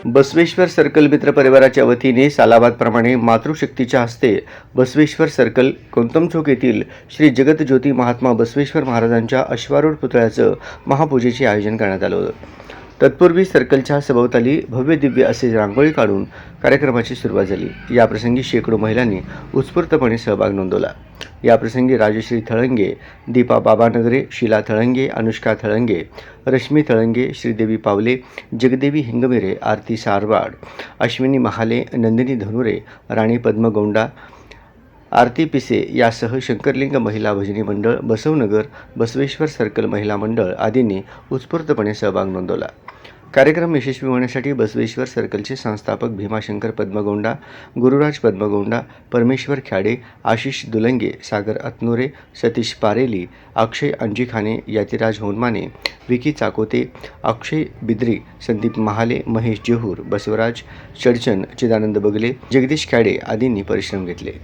Basaveshwar circle मित्र परिवाराच्या वतीने सालाबादप्रमाणे मातृशक्तीच्या हस्ते बसवेश्वर सर्कल कोंतम चौक येथील श्री जगतज्योती महात्मा बसवेश्वर महाराजांच्या अश्वारूढ पुतळ्याचं महापूजेचे आयोजन करण्यात आलं होतं। तत्पूर्वी सर्कलच्या सभोवताली भव्य दिव्य असे रांगोळी काढून कार्यक्रमाची सुरुवात झाली। याप्रसंगी शेकडो महिलांनी उत्स्फूर्तपणे सहभाग नोंदवला। याप्रसंगी राजश्री थळंगे, दीपा बाबानगरे, शीला थळंगे, अनुष्का थळंगे, रश्मी थळंगे, श्रीदेवी पावले, जगदेवी हिंगमिरे, आरती सारवाड, अश्विनी महाले, नंदिनी धनुरे, राणी पद्मगौंडा, आरती पिसे यासह शंकरलिंग महिला भजनी मंडळ, बसवनगर, बसवेश्वर सर्कल महिला मंडळ आदींनी उत्स्फूर्तपणे सहभाग नोंदवला। कार्यक्रम यशस्वी होण्यासाठी बसवेश्वर सर्कलचे संस्थापक भीमाशंकर पद्मगौंडा, गुरुराज पद्मगौंडा, परमेश्वर ख्याडे, आशिष दुलंगे, सागर अतनुरे, सतीश पारेली, अक्षय अंजिखाने, यातिराज होनमाने, विकी चाकोते, अक्षय बिद्री, संदीप महाले, महेश जेहूर, बसवराज चडचन, चिदानंद बगले, जगदीश ख्याडे आदींनी परिश्रम घेतले।